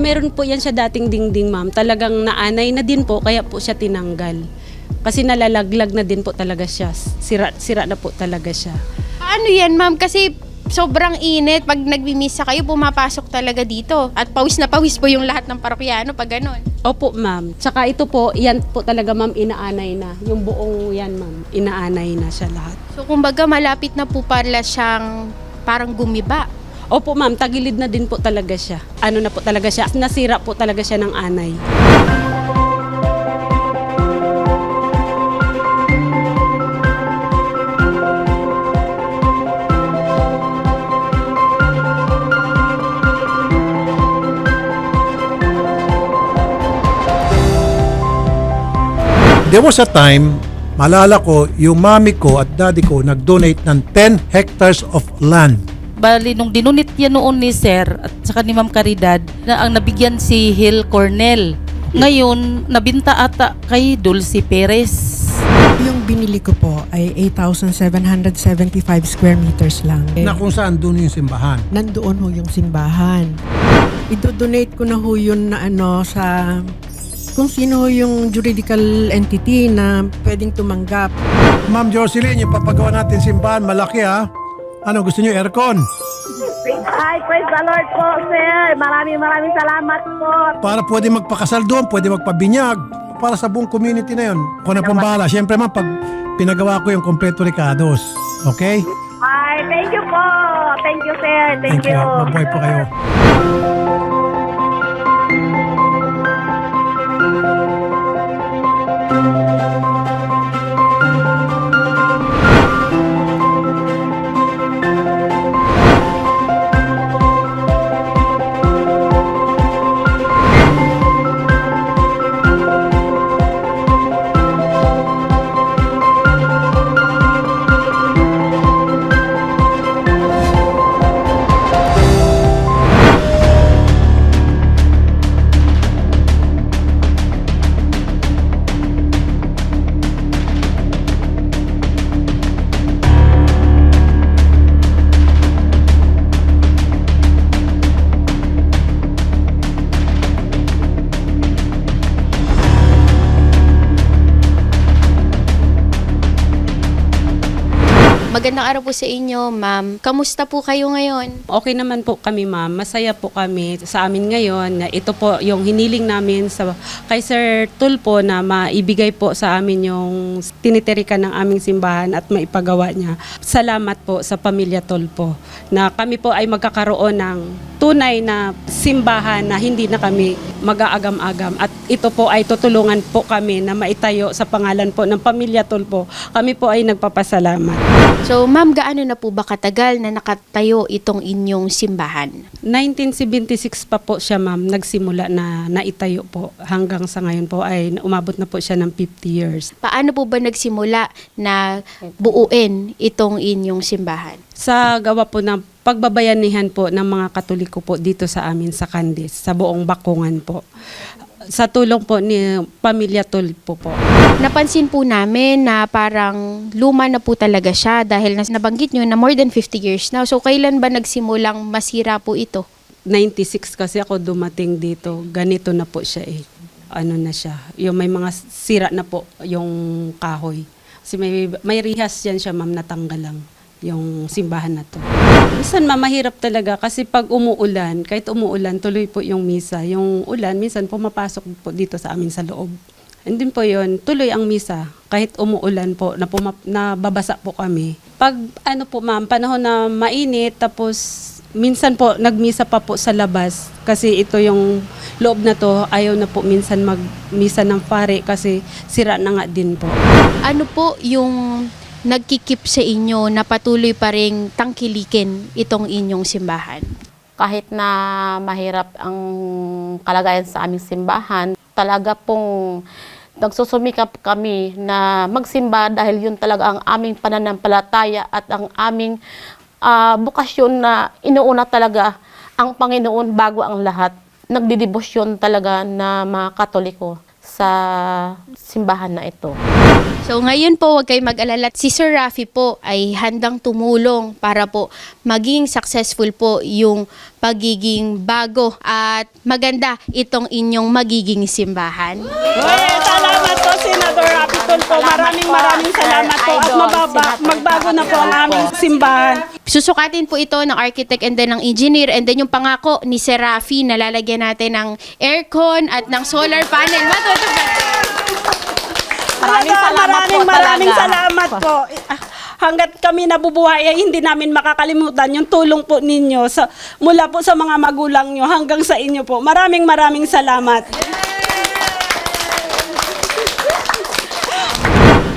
meron po yan siya dating dingding, ma'am. Talagang naanay na din po, kaya po siya tinanggal. Kasi nalalaglag na din po talaga siya. Sira na po talaga siya. Ano yan, ma'am? Kasi sobrang init. Pag nagmimisa kayo, pumapasok talaga dito. At pawis na pawis po yung lahat ng parokyano pag ganun. Opo, ma'am. Tsaka ito po, yan po talaga, ma'am, inaanay na. Yung buong yan, ma'am, inaanay na siya lahat. So, kumbaga, malapit na po pala siyang parang gumiba. Opo, ma'am, tagilid na din po talaga siya. Ano na po talaga siya, nasira po talaga siya ng anay. There was a time, malala ko, yung mami ko at daddy ko nag-donate ng 10 hectares of land. Bali, nung dinunit yan noon ni Sir at saka ni Ma'am Caridad, na ang nabigyan si Hill Cornell. Ngayon, nabinta ata kay Dulce Perez. Yung binili ko po ay 8,775 square meters lang. Na kung saan doon yung simbahan. Nandoon ho yung simbahan. Idodonate ko na ho yun na sa kung sino ho yung juridical entity na pwedeng tumanggap. Ma'am Jocelyn, yung papagawa natin simbahan, malaki ha. Ano, gusto niyo aircon? Ay, praise the Lord po, sir. Maraming salamat po. Para pwede magpakasal doon, pwede magpabinyag. Para sa buong community na yun. Ako na pong bahala. Siyempre ma'am, pag pinagawa ko yung kompleto Ricados. Okay? Ay, thank you po. Thank you, sir. Thank you. Mabuhay po kayo. Magandang araw po sa inyo, ma'am. Kamusta po kayo ngayon? Okay naman po kami, ma'am. Masaya po kami sa amin ngayon na ito po yung hiniling namin sa kay Sir Tulpo na maibigay po sa amin yung tinitirikan ng aming simbahan at maipagawa niya. Salamat po sa pamilya Tulpo na kami po ay magkakaroon ng tunay na simbahan na hindi na kami mag-aagam-agam at ito po ay tutulungan po kami na maitayo sa pangalan po ng pamilya Tulpo. Kami po ay nagpapasalamat. So, ma'am, gaano na po ba katagal na nakatayo itong inyong simbahan? 1976 pa po siya, ma'am, nagsimula na naitayo po. Hanggang sa ngayon po ay umabot na po siya ng 50 years. Paano po ba nagsimula na buuin itong inyong simbahan? Sa gawa po ng pagbabayanihan po ng mga Katoliko po dito sa amin sa Candis, sa buong Bakungan po. Sa tulong po ni Pamilya Tulpo po. Napansin po namin na parang luma na po talaga siya dahil nabanggit nyo na more than 50 years now. So, kailan ba nagsimulang masira po ito? 96 kasi ako dumating dito. Ganito na po siya eh. Ano na siya. Yung may mga sira na po yung kahoy. Kasi may rihas yan siya, ma'am, natanggal lang yung simbahan na to. Minsan mahirap talaga kasi pag umuulan, kahit umuulan, tuloy po yung misa. Yung ulan, minsan pumapasok po dito sa amin sa loob. And din po yun, tuloy ang misa. Kahit umuulan po, nababasa po kami. Pag ano po ma'am, panahon na mainit, tapos minsan po nagmisa pa po sa labas. Kasi ito yung loob na to, ayaw na po minsan magmisa ng pare kasi sira na nga din po. Ano po yung nagkikip sa inyo na patuloy pa ring tangkilikin itong inyong simbahan? Kahit na mahirap ang kalagayan sa aming simbahan, talaga pong nagsusumikap kami na magsimba dahil yun talaga ang aming pananampalataya at ang aming bukasyon na inuuna talaga ang Panginoon bago ang lahat. Nagdidebosyon talaga na mga Katoliko sa simbahan na ito. So ngayon po, huwag kayong mag-alala. Si Sir Rafi po ay handang tumulong para po maging successful po yung pagiging bago at maganda itong inyong magiging simbahan. Salamat po, Senador Rapi Tulfo. Maraming salamat po at magbago na po ang aming simbahan. Susukatin po ito ng architect and then ng engineer and then yung pangako ni Sir Rafi na lalagyan natin ng aircon at ng solar panel. Matutupad. Maraming salamat po. Hanggat kami nabubuhay ay hindi namin makakalimutan yung tulong po ninyo mula po sa mga magulang nyo hanggang sa inyo po. Maraming salamat.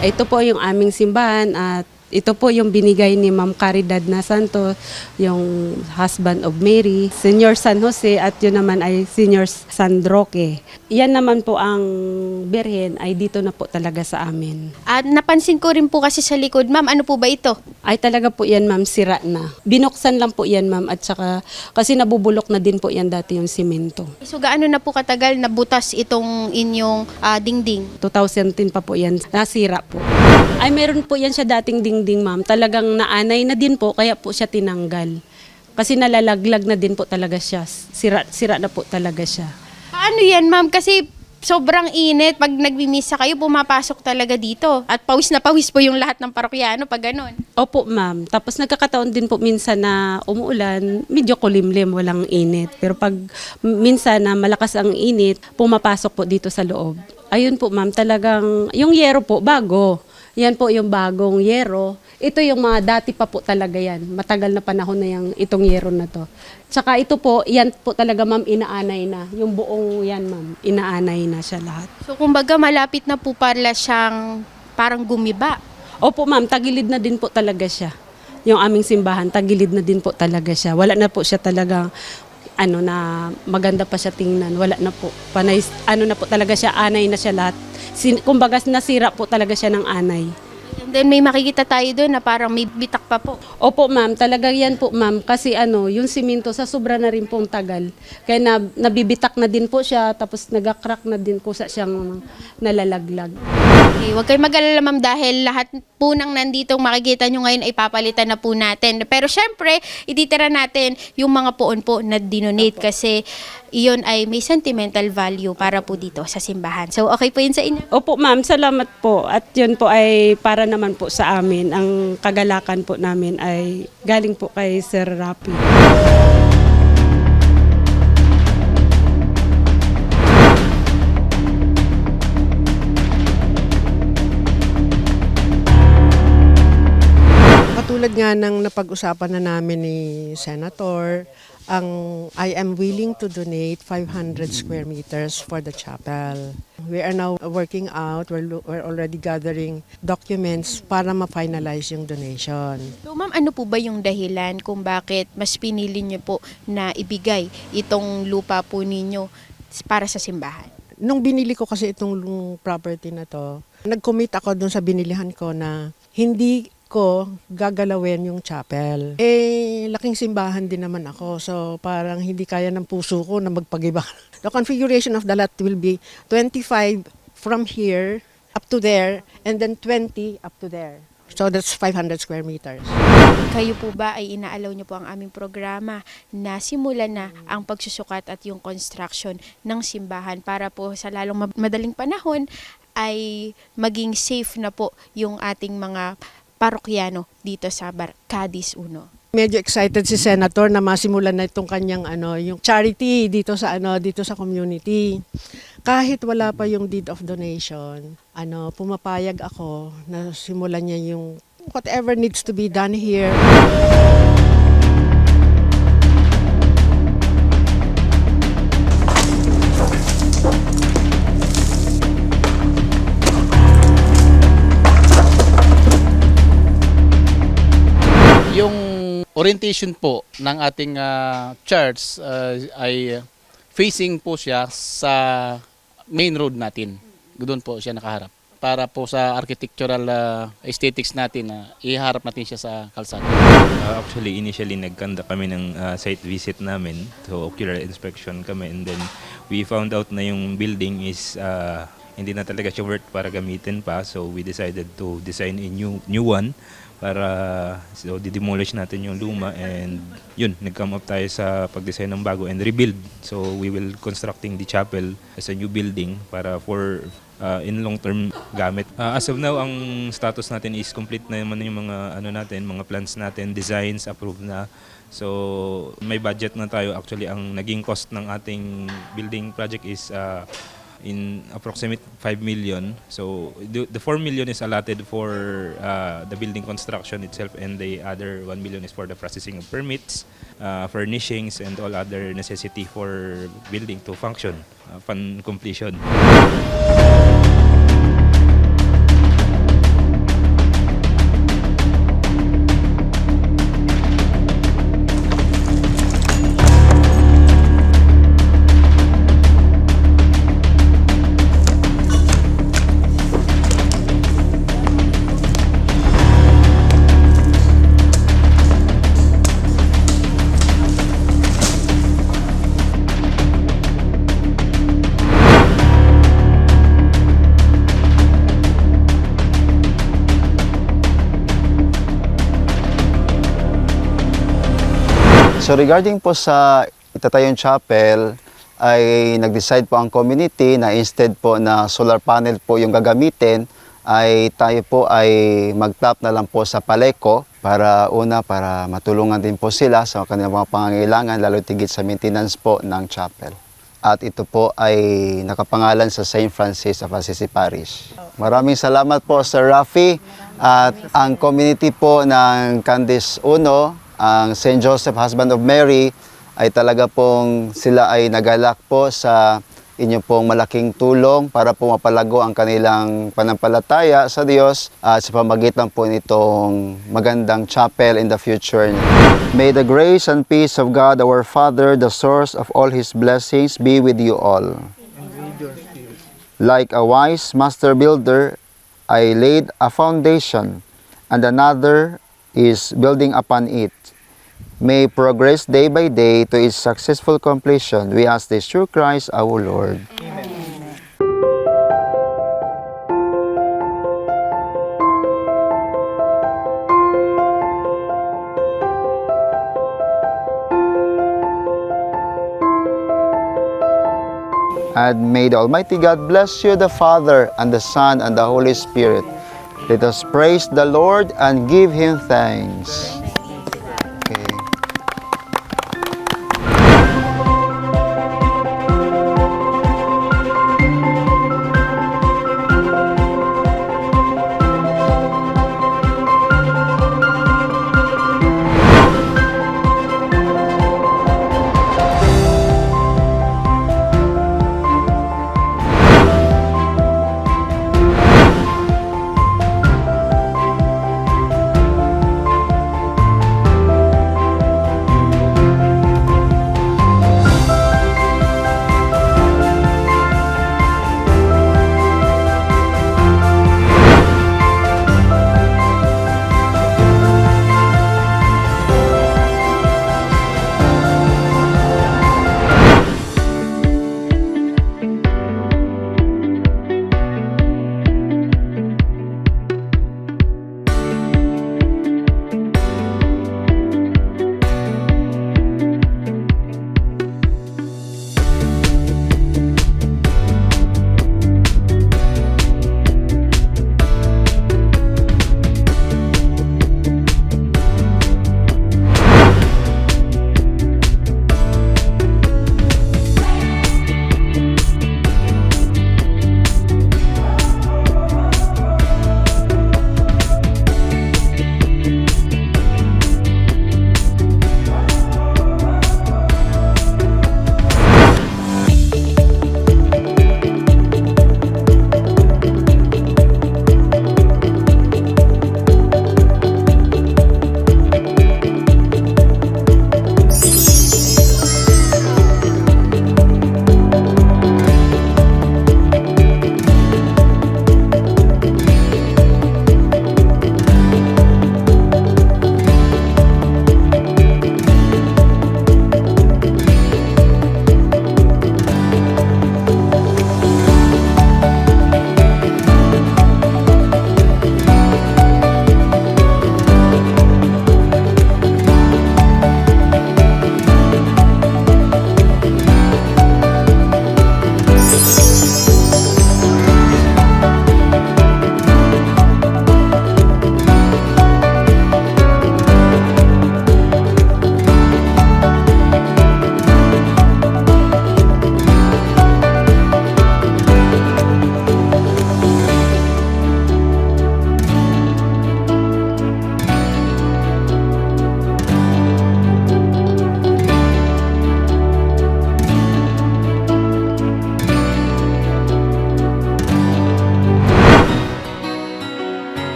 Ito po yung aming simbahan at ito po yung binigay ni Ma'am Caridad na Santo, yung husband of Mary, Senior San Jose at yun naman ay Senior San Roque. Yan naman po ang Birhen ay dito na po talaga sa amin. At napansin ko rin po kasi sa likod, ma'am, ano po ba ito? Ay talaga po yan ma'am, sira na. Binuksan lang po yan ma'am at saka kasi nabubulok na din po yan dati yung simento. So gaano na po katagal nabutas itong inyong dingding? 2010 pa po yan, nasira po. Ay meron po yan siya dating dingding ma'am, talagang naanay na din po kaya po siya tinanggal. Kasi nalalaglag na din po talaga siya, sira na po talaga siya. Paano yan, ma'am? Kasi sobrang init. Pag nagmimisa kayo, pumapasok talaga dito. At pawis na pawis po yung lahat ng parokyano pag ganun. Opo ma'am, tapos nagkakataon din po minsan na umuulan, medyo kulimlim, walang init. Pero pag minsan na malakas ang init, pumapasok po dito sa loob. Ayun po ma'am, talagang yung yero po bago. Yan po yung bagong yero. Ito yung mga dati pa po talaga yan. Matagal na panahon na itong yero na to. Tsaka ito po, yan po talaga ma'am, inaanay na. Yung buong yan ma'am, inaanay na siya lahat. So kumbaga malapit na po pala siyang parang gumiba. Opo ma'am, tagilid na din po talaga siya. Yung aming simbahan, tagilid na din po talaga siya. Wala na po siya talagang na maganda pa siya tingnan. Wala na po. Panay, na po talaga siya, anay na siya lahat. Kumbaga nasira po talaga siya ng anay. And then may makikita tayo doon na parang may bitak pa po. Opo ma'am, talaga yan po ma'am. Kasi yung simento sa sobra na rin pong tagal. Kaya nabibitak na din po siya, tapos nagakrak na din po siyang nalalaglag. Okay, huwag kayong mag-alala ma'am dahil lahat po ng nanditong makikita nyo ngayon ay papalitan na po natin. Pero syempre, ititira natin yung mga poon po na dinonate kasi iyon ay may sentimental value para po dito sa simbahan. So okay po yun sa inyo? Opo ma'am, salamat po. At yun po ay para naman po sa amin. Ang kagalakan po namin ay galing po kay Sir Rapi. Katulad nga ng napag-usapan na namin ni Senator, I am willing to donate 500 square meters for the chapel. We are now working out, we're already gathering documents para ma-finalize yung donation. So ma'am, ano po ba yung dahilan kung bakit mas pinili niyo po na ibigay itong lupa po ninyo para sa simbahan? Nung binili ko kasi itong property na to, nag-commit ako dun sa binilihan ko na hindi ko gagalawin yung chapel. Laking simbahan din naman ako. So, parang hindi kaya ng puso ko na magpagiba. The configuration of the lot will be 25 from here up to there and then 20 up to there. So, that's 500 square meters. Kayo po ba ay inaalaw niyo po ang aming programa na simulan na ang pagsusukat at yung construction ng simbahan para po sa lalong madaling panahon ay maging safe na po yung ating mga parokyano dito sa Cadiz 1. Medyo excited si Senator na masimulan na itong kanyang yung charity dito sa community. Kahit wala pa yung deed of donation, pumapayag ako na simulan niya yung whatever needs to be done here. Yung orientation po ng ating church ay facing po siya sa main road natin. Doon po siya nakaharap. Para po sa architectural aesthetics natin, iharap natin siya sa kalsada. Actually, initially nagkanda kami ng site visit namin. So, ocular inspection kami and then we found out na yung building is hindi na talaga siya worth para gamitin pa. So we decided to design a new one para didemolish natin yung luma, and yun, nag-come up tayo sa pag-design ng bago and rebuild. So we will constructing the chapel as a new building para for in long-term gamit. As of now, ang status natin is complete na naman yung mga mga plans natin, designs approved na. So may budget na tayo. Actually, ang naging cost ng ating building project is in approximate 5 million. So the 4 million is allotted for the building construction itself, and the other 1 million is for the processing of permits, furnishings, and all other necessity for building to function upon completion. So regarding po sa itatayong chapel, ay nag-decide po ang community na instead po na solar panel po yung gagamitin, ay tayo po ay mag-tap na lang po sa paleko para matulungan din po sila sa kanilang mga pangangailangan, lalo tigit sa maintenance po ng chapel. At ito po ay nakapangalan sa St. Francis of Assisi Parish. Maraming salamat po Sir Rafi at ang community po ng Candice Uno, ang St. Joseph Husband of Mary, ay talaga pong sila ay nagalak po sa inyo pong malaking tulong para po mapalago ang kanilang panampalataya sa Diyos at sa pamagitan po nitong magandang chapel in the future. May the grace and peace of God our Father, the source of all His blessings, be with you all. Like a wise master builder, I laid a foundation, and another is building upon it. May progress day by day to its successful completion. We ask this through Christ our Lord. And may the Almighty God bless you, the Father, and the Son, and the Holy Spirit. Let us praise the Lord and give Him thanks. Okay.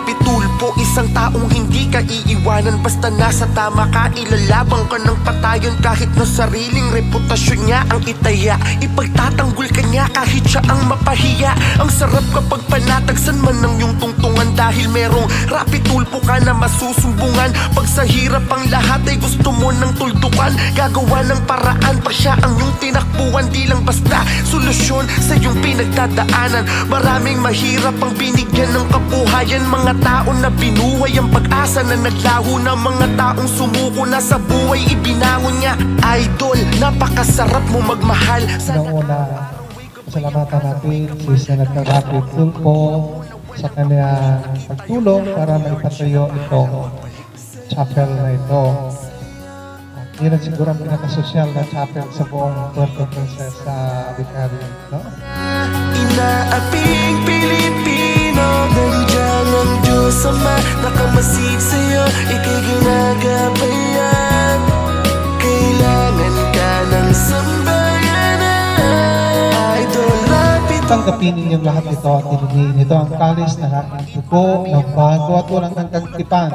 Rapi Tulfo, isang taong hindi ka iiwanan. Basta nasa tama ka, ilalabang ka ng patayon. Kahit na sariling reputasyon niya ang itaya, ipagtatanggol ka niya kahit siya ang mapahiya. Ang sarap kapag panatagsan man ng iyong tungtungan, dahil merong Rapi Tulfo ka na masusumbungan. Pag sa hirap ang lahat ay gusto mo ng tuldukan, gagawa ng paraan pa siya ang iyong tinakbuhan. Di lang basta solusyon sa iyong pinagdadaanan. Maraming mahirap ang binigyan ng kabuhayan. Mga tao na binuhay ang pag-asa na naglaho na. Mga taong sumuko na sa buhay ibinangon niya. Idol, napakasarap mo magmahal. Una, salamatan natin si Senator Rapi Tulfo sa kanyang pagtulong para maipatuyo itong chapel na ito. Yun ang siguro ang pinakasosyal na chapel sa buong Puerto Princesa Vicario. No? Inaaping Pilipino, nandiyan ang Diyos Ama, nakamasid sa'yo, ika'y ginagabayan. Kailangan ka ng sambayanan. Idol Rapi Tulfo. Tanggapin ninyong lahat ito at tinigin. Ito ang kalis ng aking dugo ng bago at walang kagtipan.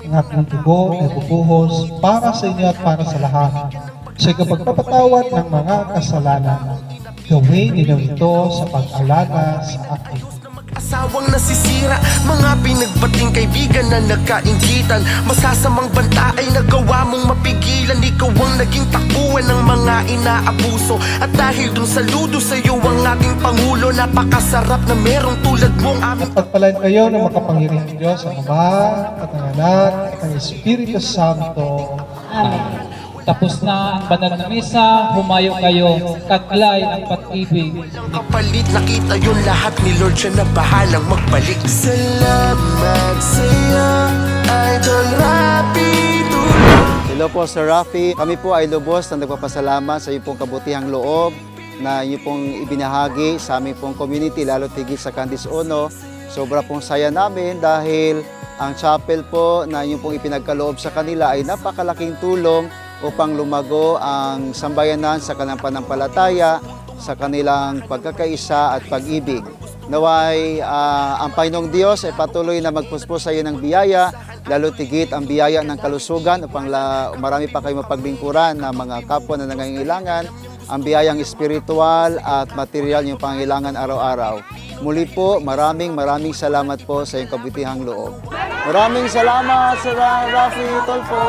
Ang aking dugo ay bubuhos para sa inyo at para sa lahat. Sa kapagpapatawad ng mga kasalanan, gawin ninyo ito sa pag-alala sa akin. Asawang nasisira, mga pinagbating kaibigan na nagkainggitan. Masasamang banta ay nagawa mong mapigilan. Ikaw ang naging takbuhan ng mga inaabuso. At dahil dun saludo sa'yo ang ating Pangulo, napakasarap na merong tulad mong aming Pagpalain kayo ng makapangyarihang Diyos, ang Ama, at ang Anak, at ang Espiritu Santo. Amen. Tapos na ang banal na misa, humayo kayo, taglay ng pag-ibig. kapalit. Nakita yun lahat ni Lord, siya na bahalang magbalik. Salamat sa'yo, Idol Rapi Tulfo. Hello po Sir Rafi. Kami po ay lubos na nagpapasalamat sa iyong pong kabutihang loob na iyong pong ibinahagi sa aming pong community, lalo tigit sa Candis Ono. Sobra pong saya namin dahil ang chapel po na iyong pong ipinagkaloob sa kanila ay napakalaking tulong upang lumago ang sambayanan sa kanilang panampalataya, sa kanilang pagkakaisa at pag-ibig. Naway ang Panginoong Diyos ay patuloy na magpuspos sa iyo ng biyaya, lalo tigit ang biyaya ng kalusugan upang marami pa kayo mapaglingkuran na mga kapwa na nangangailangan, ang biyayang espiritual at material yung pangailangan araw-araw. Muli po, maraming salamat po sa iyong kabutihang loob. Maraming salamat Sir Rafi Tulfo.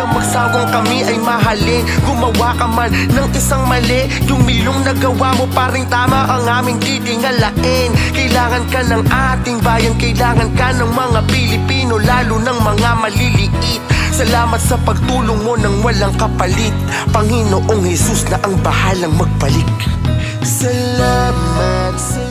Magsawang kami ay mahalin. Gumawa ka man ng isang mali, yung milong nagawa mo paring tama ang aming titingalain. Kailangan ka ng ating bayan, kailangan ka ng mga Pilipino, lalo ng mga maliliit. Salamat sa pagtulong mo ng walang kapalit, Panginoong Jesus na ang bahalang magbalik. Salamat sa